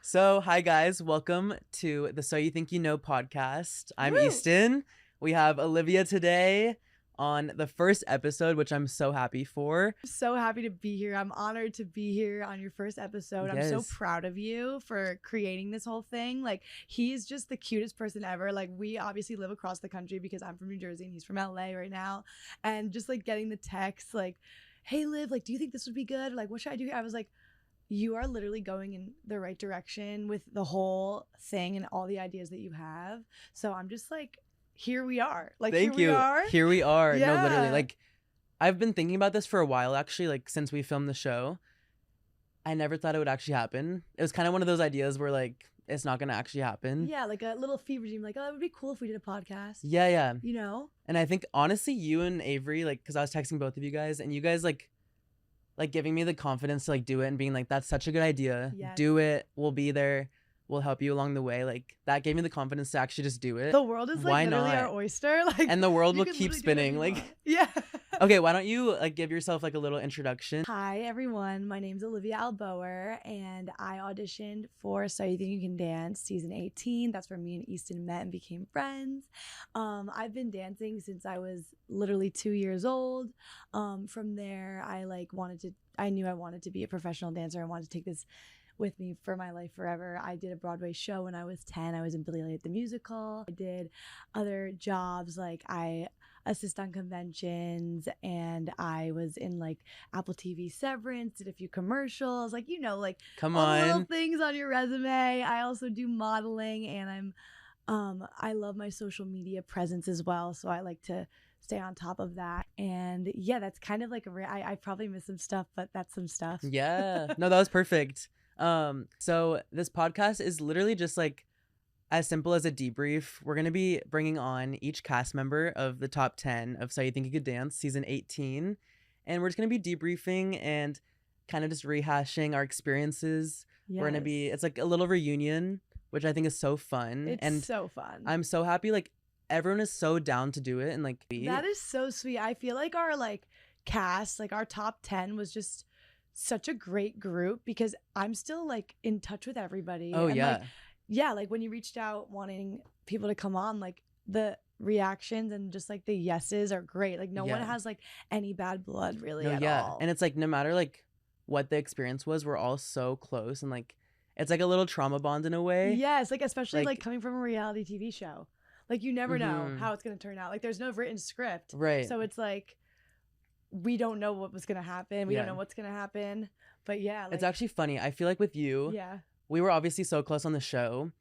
So, hi guys, welcome to the So You Think You Know podcast. I'm Woo! Eston. We have Olivia today on the first episode, which I'm so happy for. I'm so happy to be here. I'm honored to be here on your first episode. I'm so Yes. proud of you for creating this whole thing. Like, he's just the cutest person ever. Like, we obviously live across the country because I'm from New Jersey and he's from LA right now. And just like getting the text, like, hey, Liv, like, do you think this would be good? Like, what should I do? I was like, you are literally going in the right direction with the whole thing and all the ideas that you have. So I'm just like, here we are. Like, Thank here you. we are. Here we are. No, literally. Yeah. Like, I've been thinking about this for a while, actually, like, since we filmed the show. I never thought it would actually happen. It was kind of one of those ideas where, like, it's not going to actually happen. Yeah, like a little fever dream. Like, oh, it would be cool if we did a podcast. Yeah. You know? And I think, honestly, you and Avery, like, because I was texting both of you guys, and you guys, like giving me the confidence to like do it and being like, that's such a good idea. Yes. Do it. We'll be there. We'll help you along the way. Like, that gave me the confidence to actually just do it. The world is like Why literally not? our oyster. Like, And the world you will can keep literally do whatever spinning. you Like, want. Yeah. okay, why don't you like give yourself like a little introduction? Hi everyone, my name's Olivia Alboher and I auditioned for So You Think You Can Dance season 18. That's where me and Eston met and became friends. I've been dancing since I was literally 2 years old. From there, I knew I wanted to be a professional dancer. I wanted to take this with me for my life forever. I did a Broadway show when I was 10. I was in Billy Elliot the Musical. I did other jobs, like I assist on conventions, and I was in like Apple TV Severance, did a few commercials, like, you know, like Come all the little on. things on your resume. I also do modeling, and I love my social media presence as well, so I like to stay on top of that. And yeah, that's kind of like I probably missed some stuff, but that's some stuff. Yeah. No, that was perfect. So this podcast is literally just like as simple as a debrief. We're going to be bringing on each cast member of the top 10 of So You Think You Could Dance season 18. And we're just going to be debriefing and kind of just rehashing our experiences. Yes. We're going to be, it's like a little reunion, which I think is so fun. It's and so fun. I'm so happy. Like, everyone is so down to do it. And like, That is so sweet. I feel like our like cast, like our top 10 was just such a great group because I'm still like in touch with everybody. oh, And, yeah. like, yeah, like when you reached out wanting people to come on, like the reactions and just like the yeses are great. Like no one Yeah. has like any bad blood really No, at yeah. all. And it's like, no matter like what the experience was, we're all so close. And like, it's like a little trauma bond in a way. Yes, like especially Like- like coming from a reality TV show. Like you never know Mhm. how it's going to turn out. Like there's no written script. Right. So it's like we don't know what was going to happen. We Yeah. don't know what's going to happen. But yeah, like, It's actually funny. I feel like with you, yeah. we were obviously so close on the show,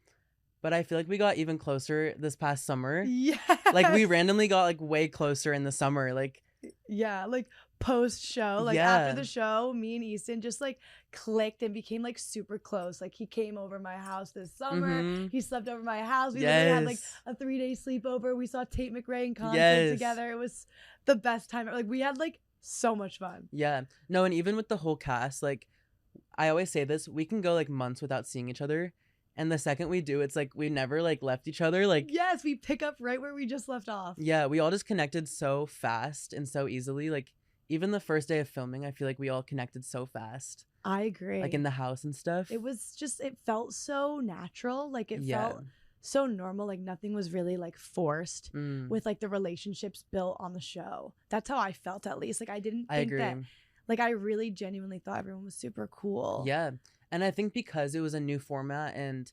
but I feel like we got even closer this past summer. Yeah. Like we randomly got like way closer in the summer. Like, Yeah, like post show, like Yeah. after the show, me and Easton just like clicked and became like super close. Like he came over my house this summer. Mhm. He slept over my house. We literally had like Yes. a 3-day sleepover. We saw Tate McRae in concert Yes. together. It was the best time. Like we had like so much fun. Yeah. No, and even with the whole cast, like I always say this, we can go like months without seeing each other. And the second we do, it's like we never like left each other. Like, Yes, we pick up right where we just left off. yeah, we all just connected so fast and so easily. Like, even the first day of filming, I feel like we all connected so fast. I agree. Like in the house and stuff. It was just, it felt so natural. Like it Yeah. felt so normal. Like nothing was really like forced. Mm, With like the relationships built on the show. That's how I felt, at least. Like I didn't I think agree. that, like I really genuinely thought everyone was super cool. Yeah. And I think because it was a new format and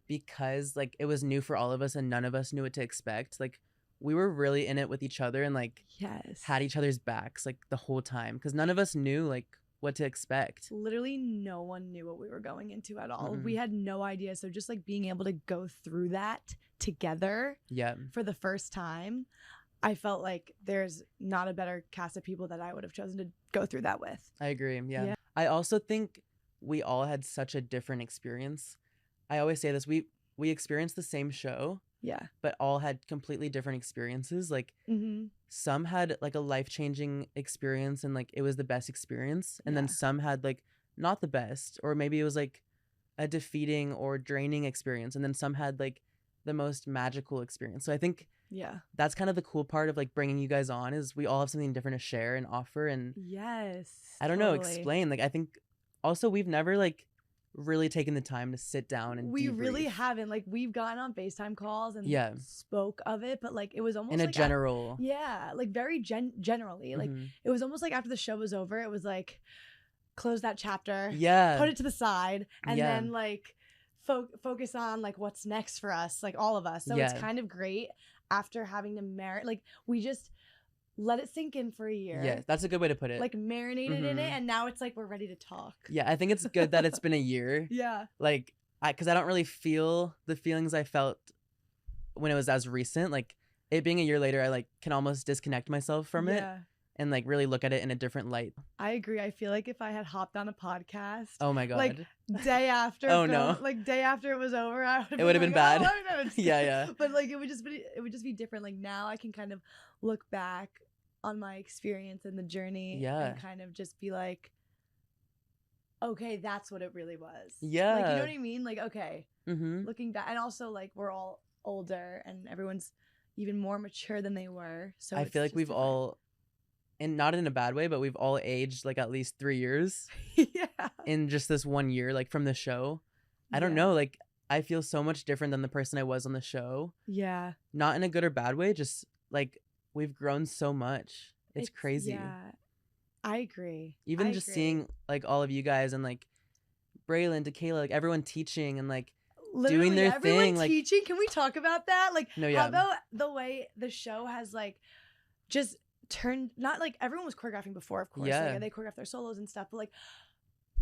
because like it was new for all of us and none of us knew what to expect, like we were really in it with each other and like Yes. had each other's backs like the whole time because none of us knew like what to expect. Literally no one knew what we were going into at all. Mm-mm. We had no idea. So just like being able to go through that together Yeah. for the first time, I felt like there's not a better cast of people that I would have chosen to go through that with. I agree. Yeah. Yeah. I also think we all had such a different experience. I always say this, we experienced the same show, Yeah. but all had completely different experiences. Like Mm-hmm. some had like a life-changing experience and like it was the best experience, and then Yeah. some had like not the best, or maybe it was like a defeating or draining experience, and then some had like the most magical experience. So I think Yeah. that's kind of the cool part of like bringing you guys on is we all have something different to share and offer. And Yes. I don't know, totally. explain. Like I think also we've never like really taken the time to sit down and we debrief. really haven't. Like, we've gotten on FaceTime calls and Yeah. spoke of it, but like it was almost in a like general. yeah, like very generally. Like Mhm. it was almost like after the show was over, it was like close that chapter, Yeah. put it to the side, and Yeah. then like focus on like what's next for us, like all of us. So it's Yeah. kind of great after having to like we just let it sink in for a year. Yeah, that's a good way to put it. Like marinated in it, Mhm. and now it's like we're ready to talk. Yeah, I think it's good that it's been a year. Yeah. Like, because I don't really feel the feelings I felt when it was as recent. Like, it being a year later, I like can almost disconnect myself from it Yeah. and like really look at it in a different light. I agree. I feel like if I had hopped on a podcast, Oh my god. like day after, Oh, no. like day after it was over, It would have been bad. Oh, no, just Yeah, kidding. yeah. But like it would just be different. Like now I can kind of look back on my experience and the journey, Yeah. and kind of just be like, okay, that's what it really was. Yeah. Like, you know what I mean? Like, okay, Mm-hmm. looking back, and also like we're all older and everyone's even more mature than they were. So I it's feel like just we've different. all, and not in a bad way, but we've all aged like at least 3 years yeah. in just this 1 year, like from the show. I don't Yeah. know. Like, I feel so much different than the person I was on the show. Yeah. Not in a good or bad way, just like we've grown so much. It's crazy. Yeah. I agree. Even I just agree. seeing like all of you guys and like Braylon, Tequila, like everyone teaching and like Literally, doing their everyone thing. Like, teaching. Can we talk about that? Like, No, yeah. how about the way the show has like just turned? Not like everyone was choreographing before, of course. Yeah. Like, they choreographed their solos and stuff, but like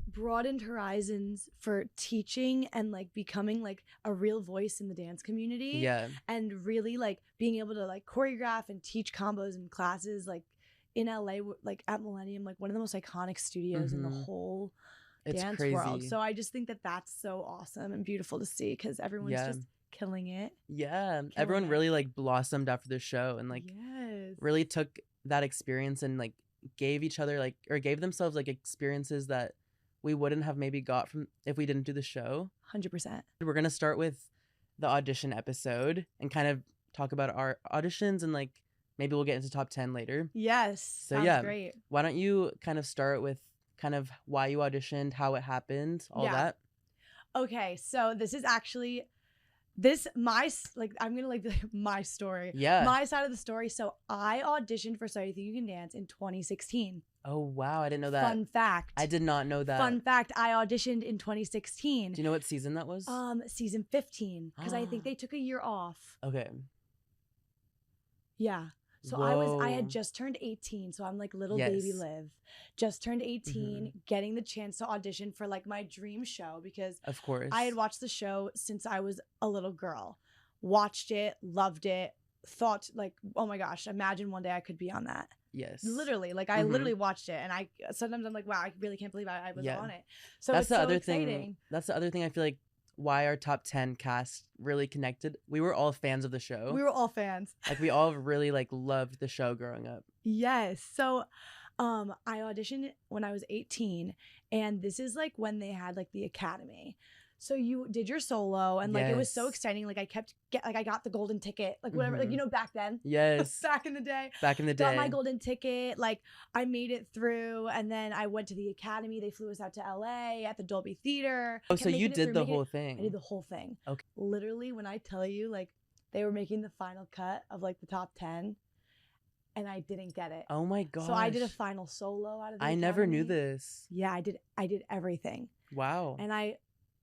broadened horizons for teaching and like becoming like a real voice in the dance community. yeah. And really like being able to like choreograph and teach combos and classes like in LA, like at Millennium, like one of the most iconic studios in the Mhm. whole It's dance crazy. world. So I just think that that's so awesome and beautiful to see because everyone's Yeah. just killing it. Yeah. Everyone it. really like blossomed after the show and like yes. really took that experience and like gave each other like, or gave themselves like experiences that we wouldn't have maybe got from if we didn't do the show. 100%. We're going to start with the audition episode and kind of talk about our auditions and like maybe we'll get into top 10 later. Yes. So Sounds yeah, great. why don't you kind of start with kind of why you auditioned, how it happened, all Yeah. that. Okay, so this is actually I'm gonna like my story. Yeah. My side of the story. So I auditioned for So You Think You Can Dance in 2016. Oh wow, I didn't know that. Fun fact. I did not know that. Fun fact, I auditioned in 2016. Do you know what season that was? Season 15. Because I think they took a year off. Okay. Yeah. So I had just turned 18. So I'm like little baby Yes. Liv. Just turned 18, getting the chance to audition for like my dream show because Of course. I had watched the show since I was a little girl. Watched it, loved it, thought like, oh my gosh, imagine one day I could be on that. Yes. Literally, like I Mhm. literally watched it, and I sometimes I'm like, wow, I really can't believe I was Yeah. on it. So That's it's the so other exciting. thing. That's the other thing I feel like why our top 10 cast really connected. We were all fans of the show. We were all fans. Like we all really like loved the show growing up. Yes. So I auditioned when I was 18, and this is like when they had like the academy. So you did your solo, and like it was so Yes. exciting. Like I got the golden ticket, like whatever, like back then. Yes. Back in the day. Back in the day. Got my golden ticket. Like I made it through, and then I went to the academy. They flew us out to LA at the Dolby Theater. Oh, Kept so you making it did through, the making whole it- thing. I did the whole thing. Okay. Literally, when I tell you, like they were making the final cut of like the top 10, and I didn't get it. Oh my gosh. So I did a final solo out of the I never knew academy. this. Yeah, I did everything. Wow. And I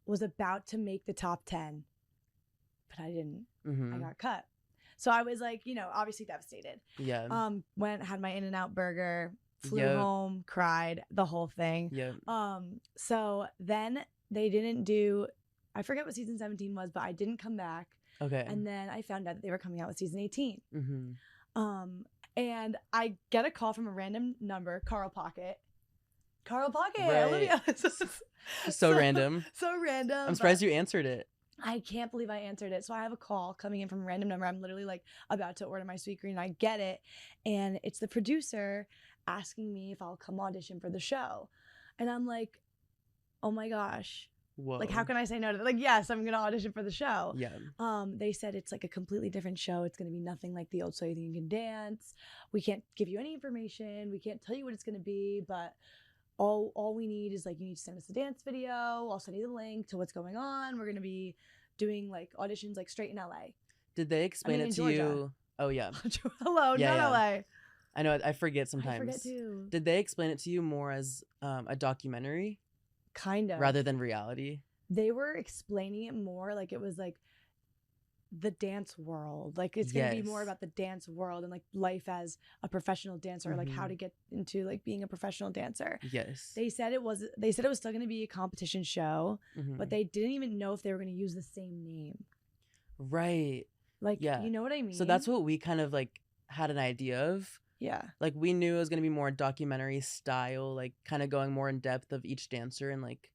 was about to make the top 10, but I didn't. Mm-hmm. I got cut. So I was like, obviously devastated. Yeah. Had my In-N-Out burger, flew Yep. home, cried, the whole thing. Yeah. So then they didn't do, I forget what season 17 was, but I didn't come back. Okay. And then I found out that they were coming out with season 18. Mm-hmm. And I get a call from a random number, Carl Pocket, Right. Olivia. Just so random. So random. I'm but surprised you answered it. I can't believe I answered it. So I have a call coming in from a random number. I'm literally like about to order my sweet green. I get it. And it's the producer asking me if I'll come audition for the show. And I'm like, oh my gosh. Whoa. Like, how can I say no to that? Like, yes, I'm going to audition for the show. Yeah. They said it's like a completely different show. It's going to be nothing like the old So You Think You Can Dance. We can't give you any information. We can't tell you what it's going to be, but all we need is like, you need to send us the dance video. I'll send you the link to what's going on. We're gonna be doing like auditions like straight in LA. Did they explain it to Georgia. you? Oh yeah. Hello, Yeah, not yeah. LA. I know, I forget sometimes. I forget too. Did they explain it to you more as a documentary Kind of. rather than reality? They were explaining it more like it was like the dance world. Like it's going to be more about the dance world and like life as a professional dancer, or like how to get into like being a professional dancer. Yes. They said it was still going to be a competition show, but they didn't even know if they were going to use the same name. Right. Like, you know what I mean? So that's what we kind of like had an idea of. Yeah. Like we knew it was going to be more documentary style, like kind of going more in depth of each dancer and like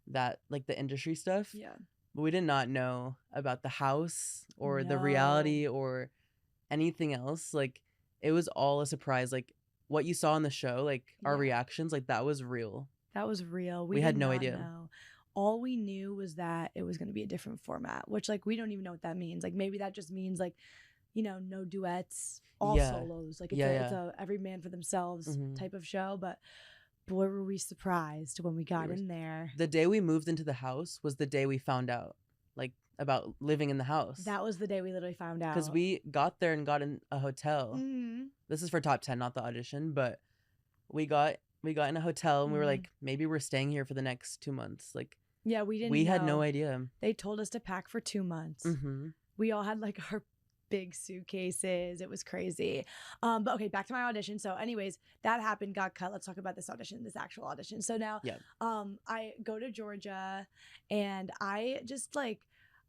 that, like the industry stuff. Yeah. But we did not know about the house or the reality or anything else. Like it was all a surprise. Like what you saw in the show, like our reactions, like that was real. That was real. We had no idea. Know. All we knew was that it was going to be a different format, which like we don't even know what that means. Like maybe that just means like, you know, no duets, all solos. Like it's a every man for themselves type of show. But boy, were we surprised when we got in there. The day we moved into the house was the day we found out, like, about living in the house. That was the day we literally found out. Because we got there and got in a hotel. This is for top 10, not the audition, but we got in a hotel and we were like, maybe we're staying here for the next 2 months. Like, yeah, we didn't. We had no idea. They told us to pack for 2 months. We all had like our big suitcases. It was crazy. But okay, back to my audition. So anyways, that happened, got cut. Let's talk about this actual audition. So now I go to Georgia and I just like,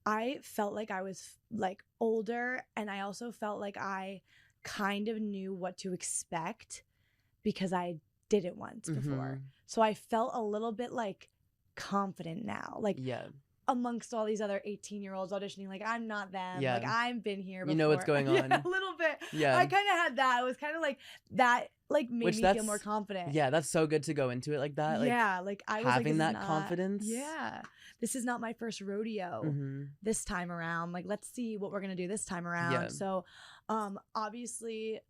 I felt like I was like older, and I also felt like I kind of knew what to expect because I did it once before. So I felt a little bit like confident now. Like amongst all these other 18-year-olds auditioning, like I'm not them. Like I've been here before. You know what's going on. A little bit. I kind of had that. It was kind of like that, like made me feel more confident. Yeah, that's so good to go into it like that. Like, like I was having like, that confidence. Yeah, this is not my first rodeo this time around. Like, let's see what we're gonna do this time around. So obviously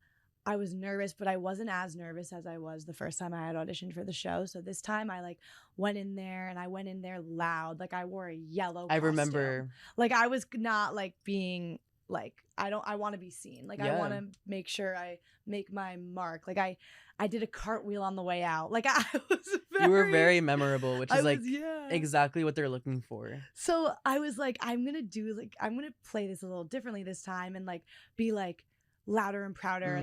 I was nervous, but I wasn't as nervous as I was the first time I had auditioned for the show. So this time I like went in there, and I went in there loud. Like I wore a yellow costume. I remember. Like I was not like being like, I want to be seen. Like I want to make sure I make my mark. Like I did a cartwheel on the way out. Like I was you were very memorable, which is like exactly what they're looking for. So I was like, I'm going to play this a little differently this time and like be like louder and prouder.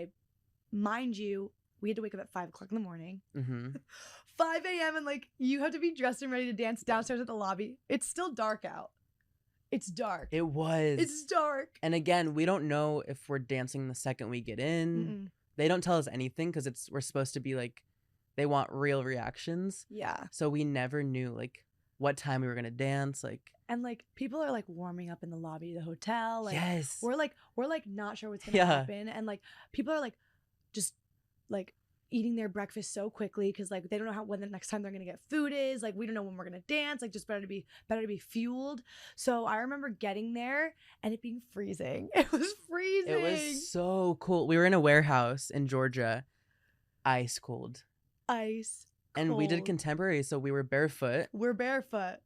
Mind you, we had to wake up at 5 o'clock in the morning, 5 a.m. and like you have to be dressed and ready to dance downstairs at the lobby. It's still dark out. It's dark. It was. It's dark. And again, we don't know if we're dancing the second we get in. They don't tell us anything because we're supposed to be like, they want real reactions. Yeah. So we never knew like what time we were gonna dance. Like, and like people are like warming up in the lobby of the hotel. Like, yes. We're like not sure what's gonna happen, and like people are like just like eating their breakfast so quickly because like they don't know when the next time they're gonna get food is. Like we don't know when we're gonna dance. Like just better to be fueled. So I remember getting there and it being freezing. It was freezing. It was so cool. We were in a warehouse in Georgia, ice cold. And we did contemporary, so we were barefoot. We're barefoot.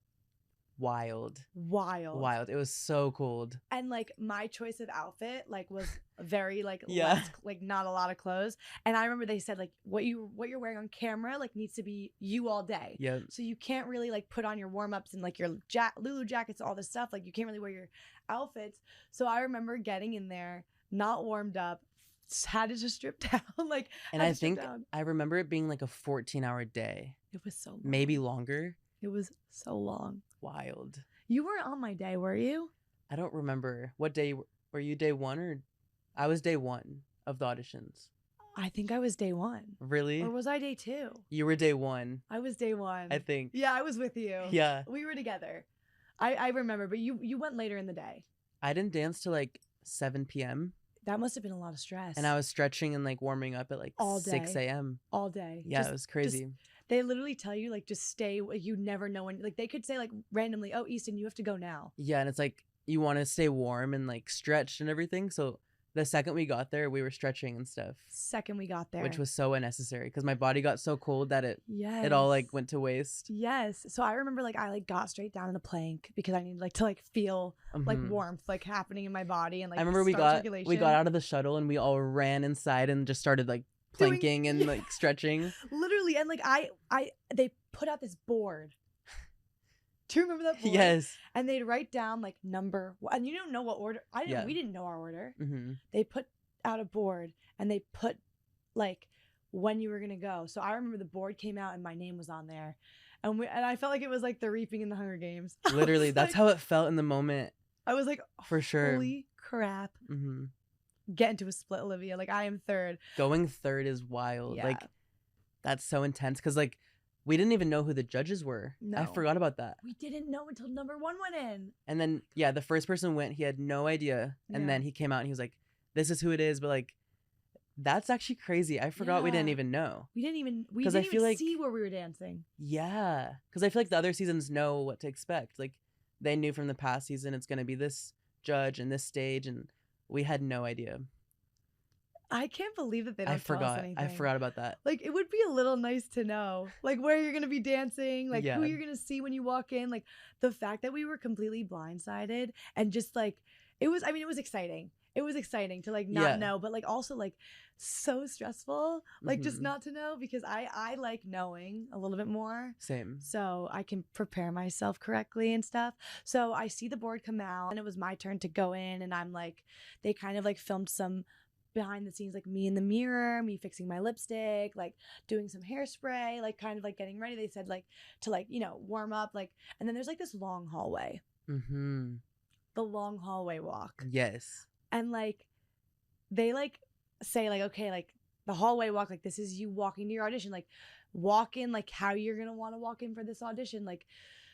Wild. It was so cold. And like my choice of outfit like was very like less, like not a lot of clothes. And I remember they said like what you're wearing on camera like needs to be you all day. Yeah. So you can't really like put on your warm-ups and like your Lulu jackets, all this stuff. Like you can't really wear your outfits. So I remember getting in there, not warmed up, had to just strip down. Like, and I think I remember it being like a 14-hour day. It was so long. Maybe longer. It was so long. Wild. You weren't on my day, were you? I don't remember. What day were you? Day one or? I was day one of the auditions. I think I was day one. Really? Or was I day two? You were day one. I was day one. I think. Yeah, I was with you. Yeah. We were together. I remember, but you went later in the day. I didn't dance till like 7 p.m. That must have been a lot of stress. And I was stretching and like warming up at like all day. 6 a.m. All day. Yeah, it was crazy. They literally tell you like just stay. You never know when. Like they could say like randomly, "Oh, Eston, you have to go now." Yeah, and it's like you want to stay warm and like stretched and everything. So the second we got there, we were stretching and stuff, Second we got there. which was so unnecessary because my body got so cold that it all like went to waste. Yes. So I remember like I like got straight down in a plank because I needed like to like feel like warmth like happening in my body and like I remember we got out of the shuttle and we all ran inside and just started like planking and like stretching. Literally, and like they put out this board. Do you remember that board? Yes. And they'd write down like number, and you don't know what order. We didn't know our order. They put out a board and they put like when you were gonna go. So I remember the board came out and my name was on there, and I felt like it was like the reaping in the Hunger Games. Literally, that's how it felt in the moment. I was like, for sure. Holy crap! Get into a split, Olivia. Like I am third. Going third is wild. Yeah. Like that's so intense because like. We didn't even know who the judges were. No. I forgot about that. We didn't know until number 1 went in. And then, yeah, the first person went. He had no idea. And then he came out and he was like, this is who it is. But, like, that's actually crazy. I forgot we didn't even know. We didn't even see where we were dancing. Yeah. Because I feel like the other seasons know what to expect. Like, they knew from the past season it's going to be this judge and this stage. And we had no idea. I can't believe that they don't tell us anything. I forgot about that. Like, it would be a little nice to know, like, where you're going to be dancing, like, who you're going to see when you walk in. Like, the fact that we were completely blindsided and just, like, it was exciting. It was exciting to, like, not know, but, like, also, like, so stressful, like, just not to know because I like knowing a little bit more. Same. So I can prepare myself correctly and stuff. So I see the board come out and it was my turn to go in and I'm, like, they kind of, like, filmed some behind the scenes, like me in the mirror, me fixing my lipstick, like doing some hairspray, like kind of like getting ready. They said like to like, you know, warm up, like, and then there's like this long hallway. The long hallway walk. Yes. And like, they like say like, okay, like the hallway walk, like this is you walking to your audition, like walk in like how you're going to want to walk in for this audition. Like,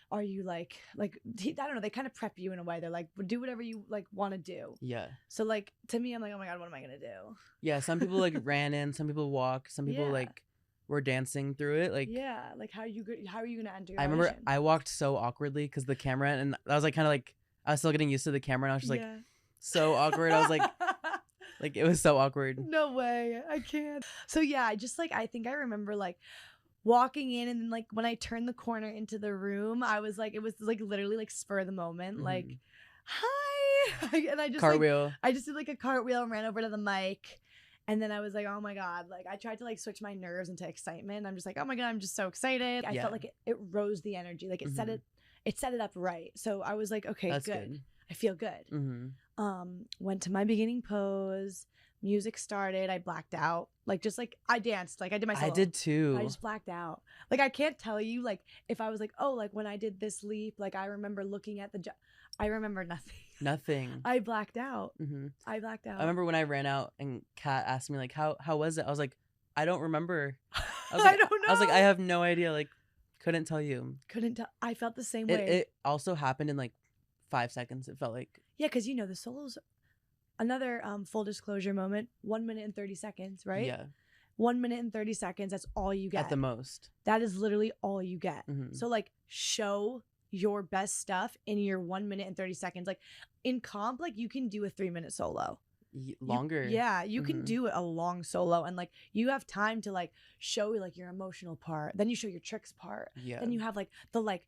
are you like I don't know, they kind of prep you in a way. They're like, do whatever you like want to do. Yeah. So like to me, I'm like, oh my God, what am I gonna do? Yeah, some people like ran in, some people walked, some people like were dancing through it. Like like how are you gonna enter your I audition? remember I walked so awkwardly because the camera, and I was like kind of like I was still getting used to the camera and I was just like so awkward. I was like it was so awkward. No way, I can't. So yeah, I think I remember like walking in and then like when I turned the corner into the room, I was like, it was like literally like spur of the moment, like hi, and I just cartwheel. Like, I just did like a cartwheel and ran over to the mic, and then I was like, oh my God, like I tried to like switch my nerves into excitement. I'm just like, oh my God, I'm just so excited. I felt like it rose the energy, like it set it up right. So I was like, okay, that's good. I feel good. Went to my beginning pose. Music started. I blacked out. Like, just like I danced. Like I did my solo. I did too. I just blacked out. Like I can't tell you. Like if I was like, oh, like when I did this leap. Like I remember looking at I remember nothing. Nothing. I blacked out. I blacked out. I remember when I ran out and Kat asked me like, how was it? I was like, I don't remember. I don't know. I was like, I have no idea. Like, couldn't tell you. Couldn't tell. I felt the same way. It also happened in like 5 seconds. It felt like. Yeah, because you know the solos. Another full disclosure moment, 1 minute and 30 seconds, right? Yeah. 1 minute and 30 seconds, that's all you get. At the most. That is literally all you get. So like show your best stuff in your 1 minute and 30 seconds. Like in comp, like you can do a 3-minute solo. Longer. You can do a long solo and like you have time to like show like your emotional part. Then you show your tricks part. Yeah. Then you have like the like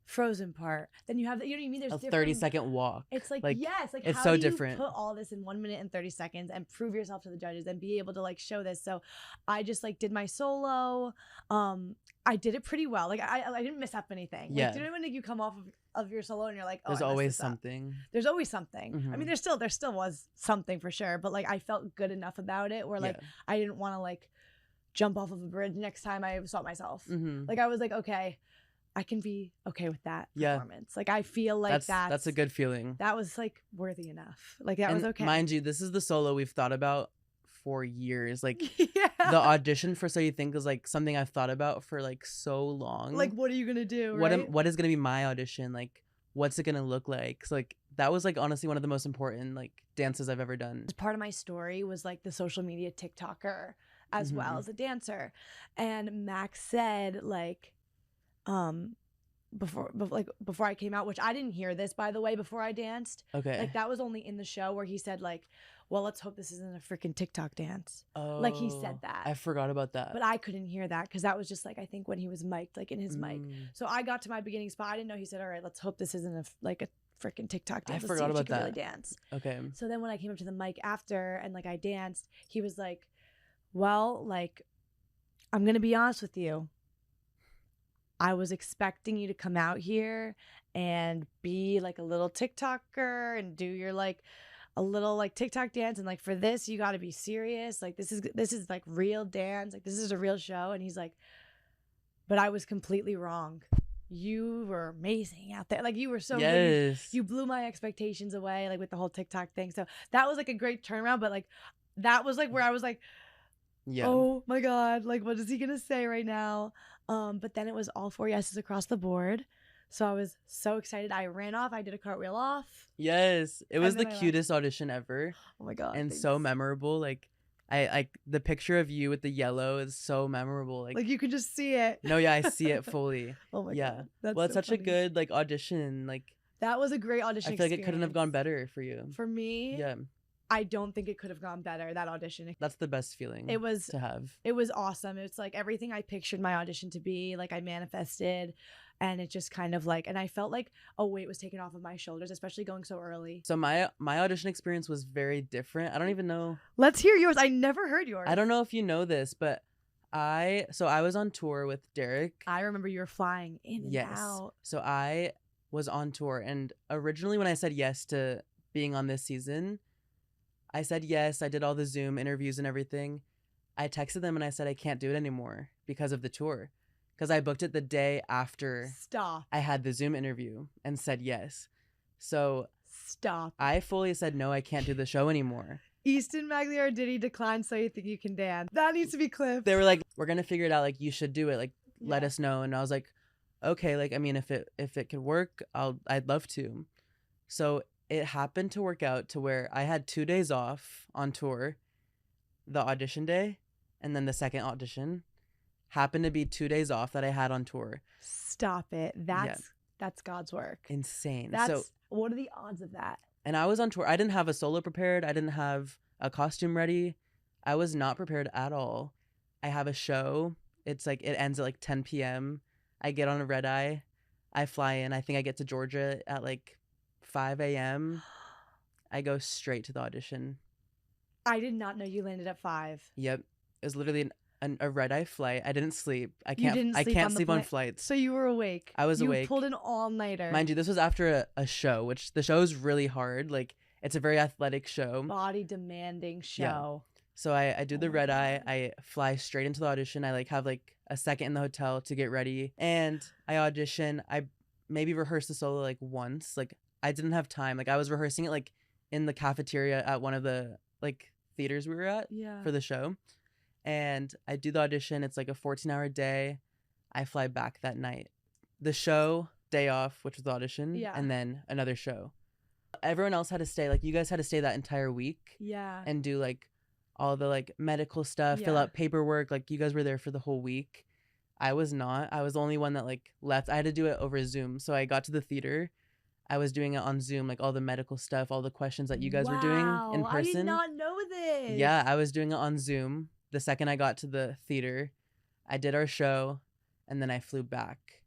Frozen part. Then you have you know what I mean? There's a 30-second walk. It's like yes, like it's how so do you different. Put all this in 1 minute and 30 seconds and prove yourself to the judges and be able to like show this. So I just like did my solo. I did it pretty well. Like I didn't miss up anything. Yeah. Like, do you know when you come off of your solo and you're like, oh, there's always something. There's always something. I mean, there still was something for sure, but like I felt good enough about it where like I didn't want to like jump off of a bridge next time I saw myself. Like I was like, okay, I can be okay with that performance. Like I feel like that's a good feeling. That was like worthy enough. Like that was okay. Mind you, this is the solo we've thought about for years. Like the audition for So You Think is like something I've thought about for like so long. Like what are you gonna do? What is gonna be my audition? Like what's it gonna look like? So like that was like honestly one of the most important like dances I've ever done. Part of my story was like the social media TikToker as well as a dancer, and Max said like before I came out, which I didn't hear this, by the way, before I danced. Okay. Like, that was only in the show where he said, like, well, let's hope this isn't a freaking TikTok dance. Oh, Like, he said that. I forgot about that. But I couldn't hear that because that was just, like, I think when he was mic'd, like, in his mic. So I got to my beginning spot. I didn't know he said, all right, let's hope this isn't a freaking TikTok dance. I forgot about that. Really dance. Okay. So then when I came up to the mic after and, like, I danced, he was like, well, like, I'm going to be honest with you. I was expecting you to come out here and be like a little TikToker and do your like a little like TikTok dance, and like for this you got to be serious. Like this is like real dance. Like this is a real show. And he's like, but I was completely wrong. You were amazing out there. Like you were so good. You blew my expectations away like with the whole TikTok thing. So that was like a great turnaround, but like that was like where I was like, yeah, oh my God, like what is he gonna say right now? But then it was all 4 yeses across the board. So I was so excited. I ran off. I did a cartwheel off. Yes. It was the cutest audition ever. Oh my God. And so memorable. Like the picture of you with the yellow is so memorable. Like you can just see it. No, yeah, I see it fully. Oh my God. That's it's such funny. A good like audition. Like that was a great audition. I feel like it couldn't have gone better for you. For me. Yeah. I don't think it could have gone better, that audition. That's the best feeling to have. It was awesome. It's like everything I pictured my audition to be, like I manifested, and it just kind of like, and I felt like a weight was taken off of my shoulders, especially going so early. So my audition experience was very different. I don't even know. Let's hear yours. I never heard yours. I don't know if you know this, but I was on tour with Derek. I remember you were flying in and out. So I was on tour, and originally when I said yes to being on this season, I said yes. I did all the Zoom interviews and everything. I texted them and I said I can't do it anymore because of the tour. Because I booked it the day after I had the Zoom interview and said yes. So I fully said no, I can't do the show anymore. Eston Magliardini declined So You Think You Can Dance. That needs to be clipped. They were like, we're going to figure it out. Like, you should do it. Like, let us know. And I was like, okay. Like, I mean, if it could work, I'd love to. So it happened to work out to where I had 2 days off on tour, the audition day, and then the second audition happened to be 2 days off that I had on tour. Stop it. That's God's work. Insane. What are the odds of that? And I was on tour. I didn't have a solo prepared. I didn't have a costume ready. I was not prepared at all. I have a show. It's like, it ends at like 10 p.m. I get on a red eye. I fly in. I think I get to Georgia at like 5 a.m. I go straight to the audition. I did not know you landed at 5. Yep. It was literally a red-eye flight. I didn't sleep. I can't sleep on flights. So you were awake. I was awake. You pulled an all-nighter. Mind you, this was after a show, which the show is really hard. Like, it's a very athletic show. Body-demanding show. Yeah. So I do the red-eye. I fly straight into the audition. I like have like a second in the hotel to get ready. And I audition. I maybe rehearsed the solo like once. Like, I didn't have time. Like, I was rehearsing it like in the cafeteria at one of the like theaters we were at for the show. And I do the audition. It's like a 14-hour day. I fly back that night. The show, day off, which was the audition, and then another show. Everyone else had to stay. Like, you guys had to stay that entire week. Yeah. And do like all the like medical stuff, fill out paperwork. Like, you guys were there for the whole week. I was not. I was the only one that like left. I had to do it over Zoom. So I got to the theater. I was doing it on Zoom, like all the medical stuff, all the questions that you guys were doing in person. I did not know this. Yeah, I was doing it on Zoom. The second I got to the theater, I did our show, and then I flew back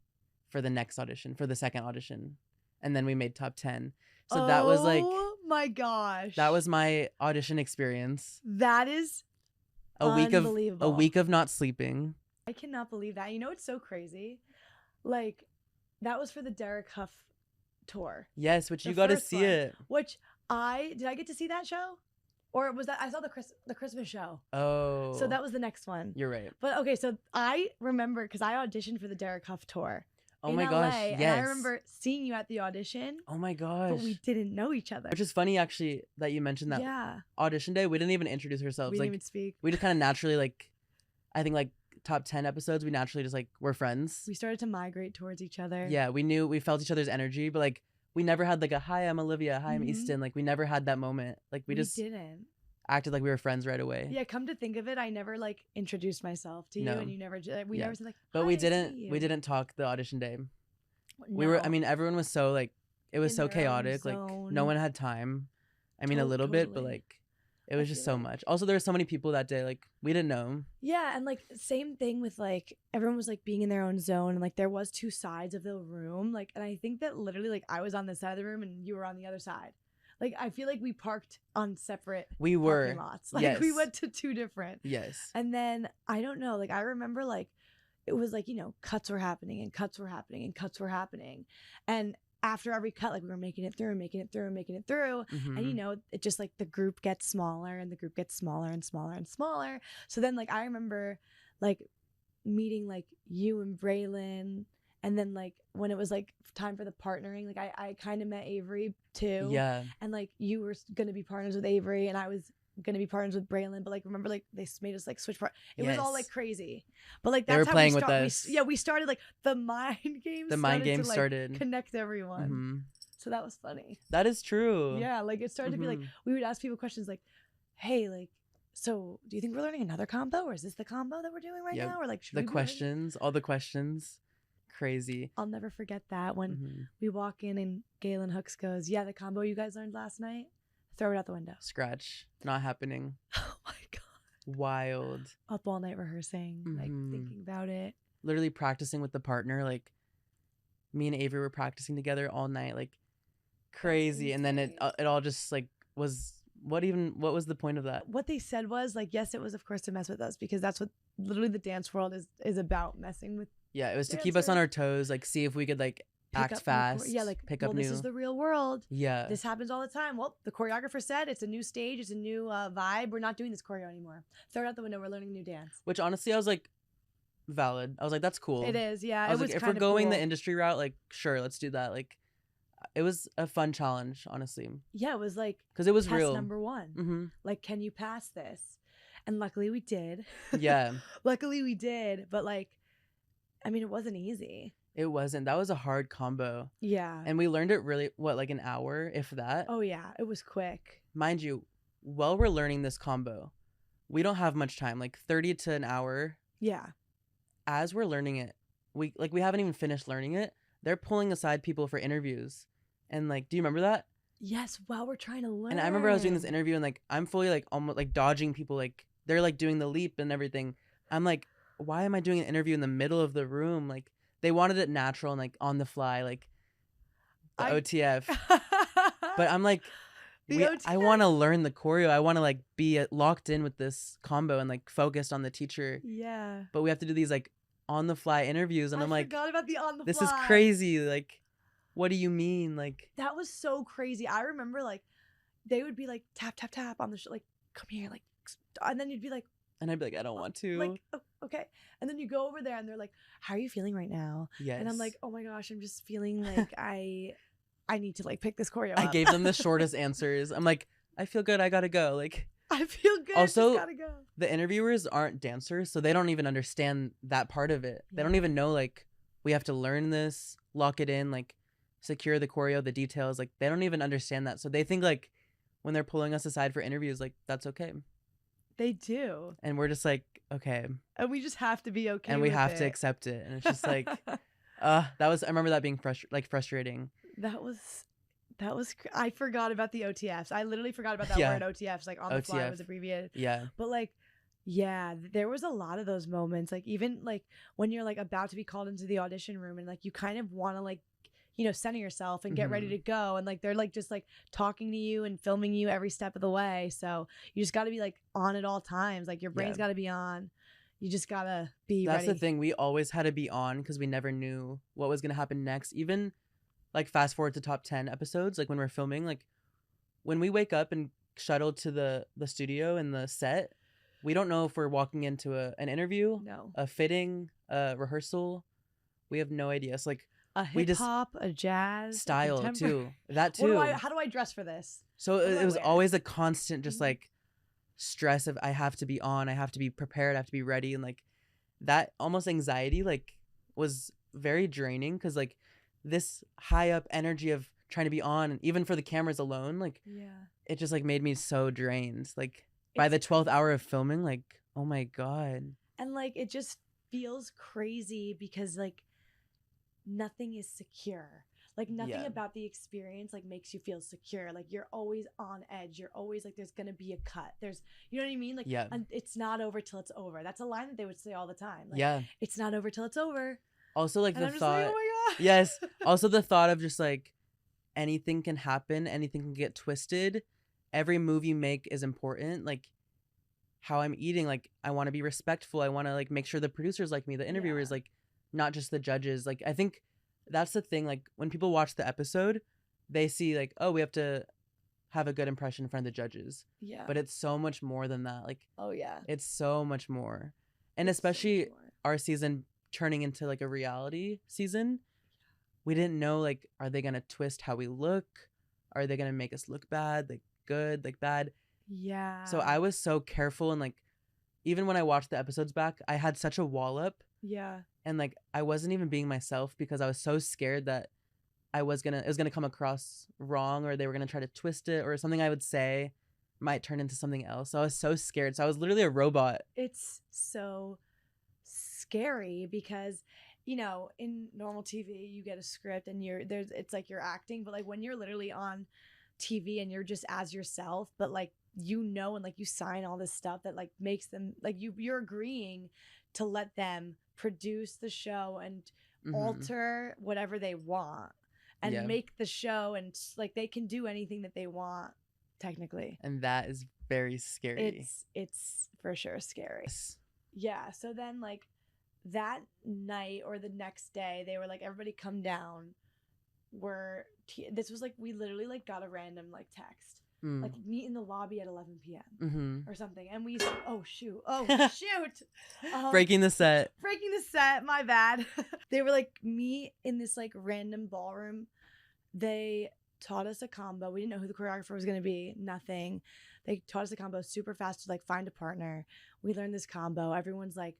for the next audition, for the second audition. And then we made top 10. So that was like... Oh my gosh. That was my audition experience. That is unbelievable. A week of not sleeping. I cannot believe that. You know, it's so crazy. Like, that was for the Derek Huff tour. Yes, which you got to see it. Which did I get to see that show? Or was that, I saw the Christmas show. Oh. So that was the next one. You're right. But okay, so I remember, because I auditioned for the Derek Huff tour. Oh my gosh, yes. And I remember seeing you at the audition. Oh my gosh. But we didn't know each other. Which is funny, actually, that you mentioned that. Yeah. Audition day, we didn't even introduce ourselves. We didn't even speak. We just kind of naturally, like, I think, like, top 10 episodes, we naturally just, like, we're friends. We started to migrate towards each other. Yeah, we felt each other's energy, but, like, we never had, like, a, hi, I'm Olivia, hi, I'm Eston. Like, we never had that moment. Like, we just didn't. Acted like we were friends right away. Yeah, come to think of it, I never, like, introduced myself to you, and you never, never said, like, but we didn't talk the audition day. We were, I No, mean, everyone was so like, it was in so their own chaotic. Like, no zone. one had time. I mean, a little bit, but Totally. like, it I was just feel so like much. Also, there were so many people that day. Like, we didn't know. yeah, and like same thing with like everyone was like being in their own zone, and like there was two sides of the room, like, and I think that literally like I was on this side of the room and you were on the other side. Like I feel like we parked on separate We parking were. lots. Like Yes. we went to two different. Yes. And then I don't know, like I remember like it was like, you know, cuts were happening and cuts were happening and cuts were happening. And after every cut, like we were making it through and making it through and making it through. Mhm. And you know, it just like the group gets smaller and the group gets smaller and smaller and smaller. So then like I remember like meeting like you and Braylon. And then like when it was like time for the partnering, like I kind of met Avery too. Yeah. And like you were gonna be partners with Avery and I was gonna be partners with Braylon, but like remember like they made us like switch part. It was all like Yes. crazy, but like They that's were how playing we with us. we started like the mind game. The mind game to, like, started. connect everyone. Mhm. So that was funny. That is true. Yeah, like it started to be like Mhm. we would ask people questions like, "Hey, like, so do you think we're learning another combo, or is this the combo that we're doing right Yep. now, or like should The we be learning-" questions, all the questions. Crazy. I'll never forget that when Mhm. we walk in and Galen Hooks goes, "Yeah, the combo you guys learned last night, throw it out the window." Scratch. Not happening. Oh my god. Wild. Up all night rehearsing, like Mhm. thinking about it. Literally practicing with the partner. Like, me and Avery were practicing together all night. Like, crazy. And then insane. it all just like was, what was the point of that? What they said was like, yes, it was of course to mess with us because that's what literally the dance world is about, messing with. Yeah, it was to keep us on Dancers. our toes, like see if we could like Pick act up new fast. yeah, like pick well, up this new. is the real world. Yeah. This happens all the time. Well, the choreographer said it's a new stage, it's a new vibe. We're not doing this choreo anymore. Throw it out the window. We're learning a new dance. Which honestly, I was like, valid. I was like, that's cool. It is, yeah. I was it like, was if we're kind of going cool. the industry route, like, sure, let's do that. Like, it was a fun challenge, honestly, Yeah, it was like because it was test real. number one. Mm-hmm. Like, can you pass this? And luckily we did. Yeah. Luckily we did, but like, I mean, it wasn't easy. It wasn't. That was a hard combo. Yeah. And we learned it really, what, like an hour, if that? Oh yeah, it was quick. Mind you, while we're learning this combo, we don't have much time, like 30 to an hour. Yeah. As we're learning it, we haven't even finished learning it. They're pulling aside people for interviews. And like, do you remember that? Yes, while we're trying to learn. And I remember I was doing this interview and like I'm fully like almost like dodging people, like they're like doing the leap and everything. I'm like, why am I doing an interview in the middle of the room? Like they wanted it natural and like on the fly, like the OTF. But I'm like, I want to learn the choreo. I want to like be locked in with this combo and like focused on the teacher. Yeah. But we have to do these like on the fly interviews and I'm like, forgot about the on the this fly. is crazy. Like, what do you mean? Like, that was so crazy. I remember like they would be like tap tap tap on the like come here, like, and then you'd be like, and I'd be like, I don't want to. like, oh, okay. And then you go over there and they're like, how are you feeling right now? Yes. And I'm like, oh my gosh, I'm just feeling like I need to like pick this choreo I up. gave them the shortest answers. I'm like, I feel good. I gotta go. Like, I feel good. Also, just gotta go. The interviewers aren't dancers, so they don't even understand that part of it. They don't Yeah. even know like we have to learn this, lock it in, like secure the choreo, the details. Like they don't even understand that. So they think like when they're pulling us aside for interviews, like that's okay. They do. And we're just like, okay. And we just have to be okay. And we with have it. to accept it. And it's just like, I remember that being frustrating. That was I forgot about the OTFs. I literally forgot about that Yeah. word OTFs, like on the fly OTF. was abbreviated. Yeah. But like, yeah, there was a lot of those moments. Like even like when you're like about to be called into the audition room and like you kind of want to like, you know, center yourself and get ready to go. And like they're like just like talking to you and filming you every step of the way. So you just got to be like on at all times. Like your brain's got to be on. You just got to be That's ready. the thing. We always had to be on because we never knew what was going to happen next. Even like fast forward to top 10 episodes, like when we're filming, like when we wake up and shuttle to the studio and the set, we don't know if we're walking into an interview, No. a fitting, a rehearsal. We have no idea. So like A we hip hop, a jazz, style a too. That too. How do I dress for this? So What do I it was wear? always a constant just Mhm. like stress of I have to be on, I have to be prepared, I have to be ready. And like that almost anxiety like was very draining because like this high up energy of trying to be on, and even for the cameras alone, like Yeah. it just like made me so drained. Like by the 12th hour of filming, like, oh my God. And like it just feels crazy because like nothing is secure. Like nothing Yeah. about the experience like makes you feel secure. Like you're always on edge. You're always like there's gonna be a cut. There's you know what I mean? Like Yeah. it's not over till it's over. That's a line that they would say all the time. Like Yeah. it's not over till it's over. Also, like, And the I'm just like, thought. oh my god. Yes. Also, the thought of just like anything can happen, anything can get twisted. Every move you make is important. Like how I'm eating, like I want to be respectful. I want to like make sure the producers like me, the interviewers, Yeah. like not just the judges. Like I think that's the thing. Like when people watch the episode, they see like, oh, we have to have a good impression in front of the judges. Yeah. But it's so much more than that. Like oh yeah. it's so much more. And It's so much especially more. our season turning into like a reality season, we didn't know like, are they gonna twist how we look? Are they gonna make us look bad, like good, like bad? Yeah. So I was so careful, and like even when I watched the episodes back, I had such a wall up, Yeah. and like I wasn't even being myself because I was so scared that it was gonna come across wrong, or they were gonna try to twist it, or something I would say might turn into something else. So I was so scared. So I was literally a robot. It's so scary because you know in normal TV you get a script and it's like you're acting, but like when you're literally on TV and you're just as yourself, but like you know, and like you sign all this stuff that like makes them like you're agreeing to let them produce the show and Mhm. alter whatever they want and Yeah. make the show, and like they can do anything that they want technically. And that is very scary. It's for sure scary. Yes. Yeah, so then like that night or the next day they were like, everybody come down. This was like we literally like got a random like text like meet in the lobby at 11 p.m. Mm-hmm. or something, and we oh shoot Breaking the set. My bad. They were like meet in this like random ballroom. They taught us a combo. We didn't know who the choreographer was going to be, nothing. They taught us a combo super fast to like find a partner. We learned this combo. Everyone's like,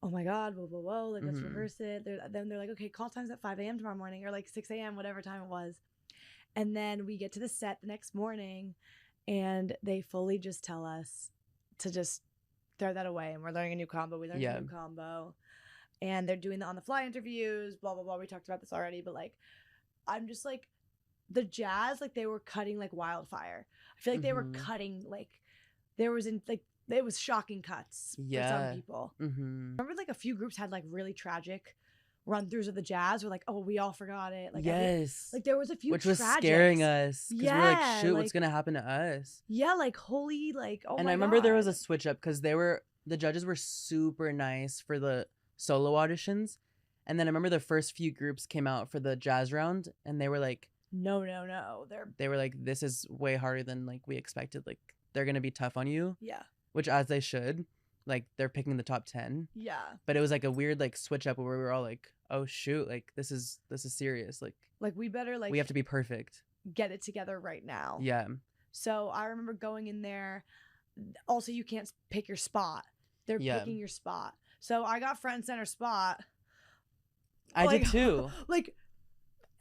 oh my god, whoa, like let's Mhm. rehearse it. Then they're like, okay, call time's at 5 a.m. tomorrow morning, or like 6 a.m., whatever time it was. And then we get to the set the next morning and they fully just tell us to just throw that away, and we're learning a new combo. We learned Yeah. a new combo. And they're doing the on the fly interviews, blah blah blah. We talked about this already, but like I'm just like the jazz, like they were cutting like wildfire. I feel like they were Mhm. cutting like there was in like it was shocking cuts for Yeah. some people. Mm-hmm. Remember like a few groups had like really tragic run-throughs of the jazz where like, oh, we all forgot it. Like Yes. like there was a few Which was tragics. scaring us. Because we were like, Yeah, shoot, like- what's gonna happen to us? Yeah, like holy, like oh And my I remember there was a God. switch up because the judges were super nice for the solo auditions. And then I remember the first few groups came out for the jazz round, and they were like, No. this is way harder than like we expected. Like they're gonna be tough on you, Yeah. which as they should. Like they're picking the top 10. Yeah. But it was like a weird like switch up where we were all like, oh shoot, like this is serious. Like Like we better like we have to be perfect. get it together right now. Yeah. So I remember going in there. Also, you can't pick your spot. They're Yeah. picking your spot. So I got front and center spot. I Like, did too.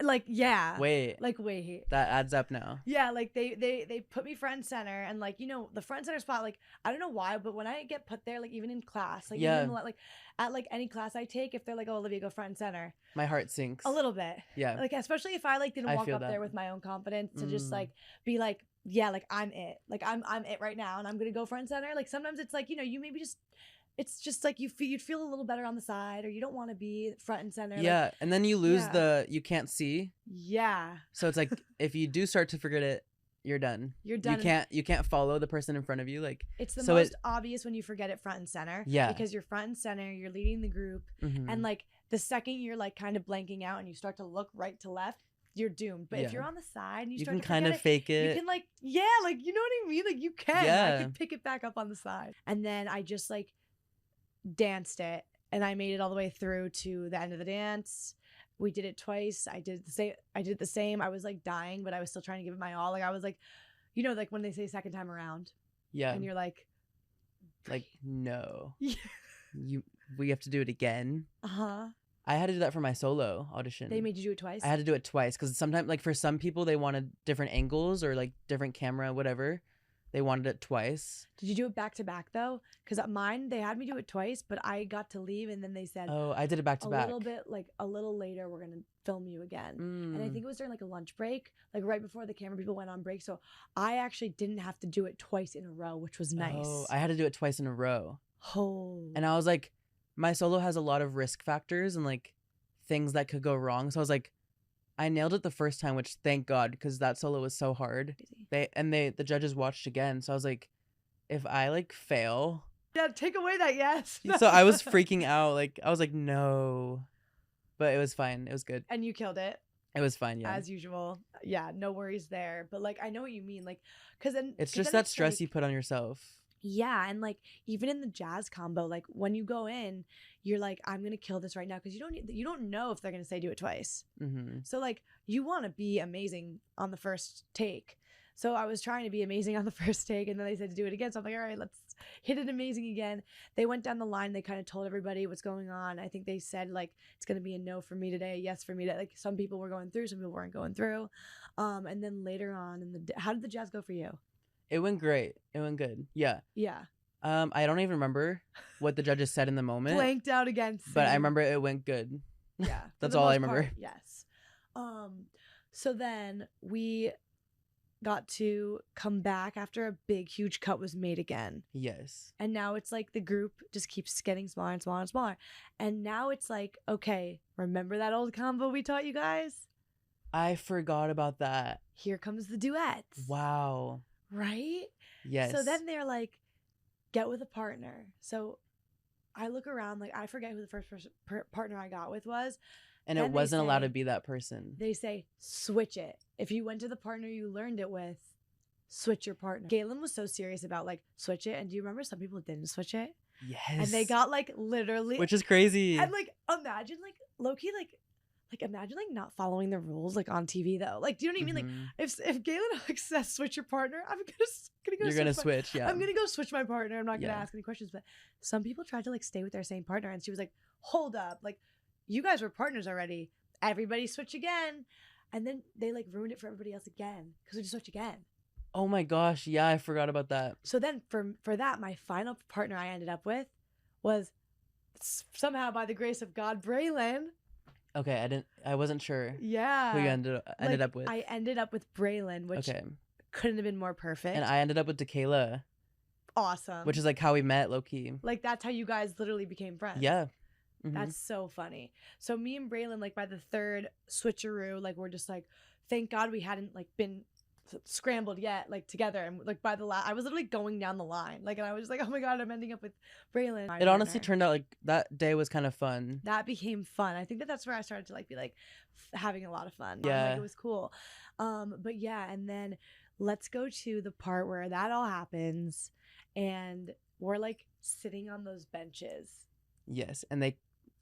Like yeah. Wait, Like wait. that adds up now. Yeah, like they put me front and center, and like you know the front and center spot, like I don't know why, but when I get put there, like even in class, like Yeah. even like at like any class I take, if they're like, oh Olivia, go front and center, My heart sinks. a little bit, Yeah. like especially if I like didn't I walk feel up that. there with my own confidence to just Mm. like be like, yeah, like I'm it, like I'm it right now, and I'm gonna go front and center. Like sometimes it's like you know you maybe just. It's just like you'd feel a little better on the side, or you don't want to be front and center. Yeah. Like, And then you lose yeah. you can't see. yeah, So it's like if you do start to forget it, you're done. you're done. You can't follow the person in front of you. Like It's the so most obvious when you forget it front and center. Yeah. Because you're front and center, you're leading the group. mhm. And like the second you're like kind of blanking out and you start to look right to left, you're doomed. But if Yeah. you're on the side and you you start can to kind of forget fake it, it. you can like, yeah, like you know what I mean? Like you can. I Yeah. could pick it back up on the side. And then I just like danced it, and I made it all the way through to the end of the dance. We did it twice. I did the same. I was like dying, but I was still trying to give it my all. Like I was like, you know, like when they say second time around, Yeah. and you're like, no. Yeah. We have to do it again. uh-huh. I had to do that for my solo audition. They made you do it twice? I had to do it twice because sometimes, like, for some people, they wanted different angles or like different camera, whatever. they wanted it twice. Did you do it back to back though? Because mine, they had me do it twice, but I got to leave, and then they said, Oh, I did it back to back. a little later, we're gonna film you again. And I think it was during like a lunch break, like right before the camera people went on break. So I actually didn't have to do it twice in a row, which was nice. Oh, I had to do it twice in a row. Oh. And I was like, my solo has a lot of risk factors and like things that could go wrong. So I was like, I nailed it the first time, which thank God, because that solo was so hard. The judges watched again. So I was like, if I like fail. Yeah, take away that yes. So I was freaking out. Like I was like, no. But it was fine. It was good. And you killed it. It was fine, yeah. As usual. Yeah, no worries there. But like I know what you mean. Like it's just that stress like, you put on yourself. Yeah, and like even in the jazz combo, like when you go in, you're like, I'm gonna kill this right now, because you don't know if they're gonna say do it twice. Mm-hmm. So like you want to be amazing on the first take. So I was trying to be amazing on the first take, and then they said to do it again. So I'm like, all right, let's hit it amazing again. They went down the line. They kind of told everybody what's going on. I think they said like it's gonna be a no for me today, a yes for me today. Like some people were going through, some people weren't going through. And then later on how did the jazz go for you? It went great. It went good. Yeah. Yeah. I don't even remember what the judges said in the moment. Blanked out again. Same. But I remember it went good. Yeah. That's all I remember. Part, yes. So then we got to come back after a big, huge cut was made again. Yes. And now it's like the group just keeps getting smaller and smaller and smaller. And now it's like, okay, remember that old combo we taught you guys? I forgot about that. Here comes the duets. Wow. Right? Yes. So then they're like, get with a partner. So I look around, like I forget who the first partner I got with was. And it wasn't allowed to be that person. They say, switch it. If you went to the partner you learned it with, switch your partner. Galen was so serious about like, switch it. And do you remember some people didn't switch it? Yes. And they got like literally. Which is crazy. And like, imagine like, low-key like imagine like not following the rules like on TV though. Like, do you know what I mean? Like if Galen says switch your partner, I'm gonna go. You're gonna switch, yeah. I'm gonna go switch my partner. I'm not gonna ask any questions. But some people tried to like stay with their same partner, and she was like, "Hold up, like you guys were partners already. Everybody switch again." And then they like ruined it for everybody else again because we just switch again. Oh my gosh, yeah, I forgot about that. So then for that, my final partner I ended up with was somehow by the grace of God, Braylon. Okay, I wasn't sure. Yeah. Who you ended up with? I ended up with Braylon, which couldn't have been more perfect. And I ended up with Tequila. Awesome. Which is like how we met, low-key. Like that's how you guys literally became friends. Yeah. Mm-hmm. That's so funny. So me and Braylon, like by the third switcheroo, like we're just like, thank God we hadn't like been scrambled yet, like together. And like by the last, I was literally going down the line, like, and I was just like, oh my God, I'm ending up with Braylon. It honestly turned out like that day was kind of fun. That became fun. I think that's where I started to like be like having a lot of fun. Yeah. Like, it was cool. But yeah, and then let's go to the part where that all happens and we're like sitting on those benches. Yes. And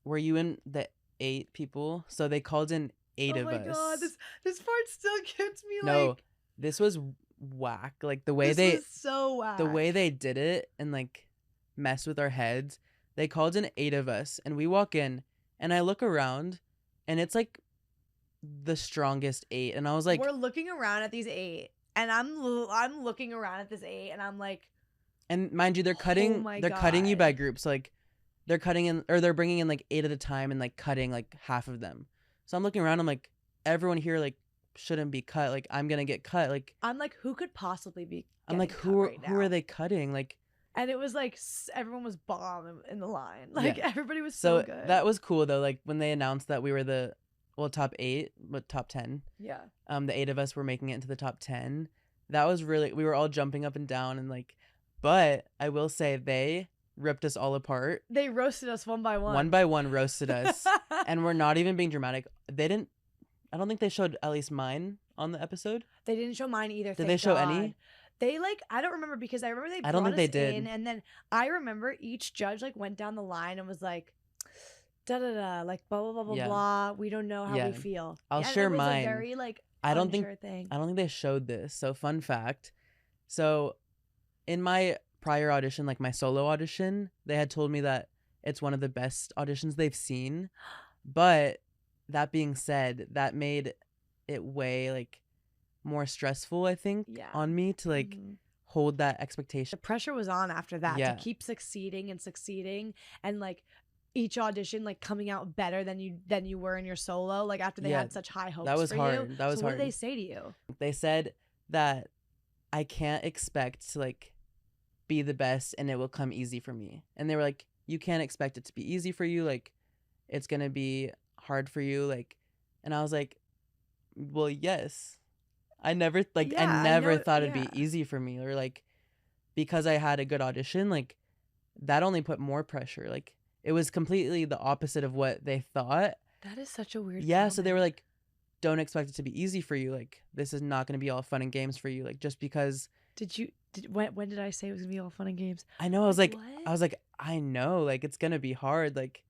were you in the 8 people? So they called in 8 of us. Oh my God, this part still gets me No, this was whack. Like the way this was so whack. The way they did it and like mess with our heads. They called in 8 of us and we walk in and I look around and it's like the strongest 8 and I was like, we're looking around at these 8 and I'm looking around at this 8 and I'm like, and mind you, they're cutting cutting you by groups. Like they're cutting in, or they're bringing in like 8 at a time and like cutting like half of them. So I'm looking around, I'm like, everyone here like shouldn't be cut. Like I'm gonna get cut. Like I'm like, who could possibly be? I'm like, who are they cutting? Like, and it was like everyone was bomb in the line. Like everybody was so good. That was cool though. Like when they announced that we were the top 8, but top 10. Yeah. The 8 of us were making it into the top 10. That was really, we were all jumping up and down and like, but I will say they ripped us all apart. They roasted us one by one. One by one roasted us. And we're not even being dramatic. I don't think they showed at least mine on the episode. They didn't show mine either. Did they show any? They I don't remember because I remember they brought I don't think us they did. in and then I remember each judge like went down the line and was like, da da da, like blah blah blah blah blah. We don't know how we feel. I'll share mine. A very like I don't think they showed this. So fun fact. So in my prior audition, like my solo audition, they had told me that it's one of the best auditions they've seen. But that being said, that made it way like more stressful, I think, on me to like hold that expectation. The pressure was on after that Yeah. to keep succeeding and like each audition like coming out better than you were in your solo, like after they Yeah, had such high hopes that was for you. hard. That was So what hard. did they say to you? They said that I can't expect to like be the best and it will come easy for me. And they were like, you can't expect it to be easy for you. Like, it's gonna be hard for you. Like, and I was like, well, yes. I never thought it'd be easy for me, or like because I had a good audition, like that only put more pressure. Like it was completely the opposite of what they thought. That is such a weird So they were like, don't expect it to be easy for you. Like this is not going to be all fun and games for you. Like just because. When did I say it was gonna be all fun and games? I know. I was like, what? I know. Like it's gonna be hard. Like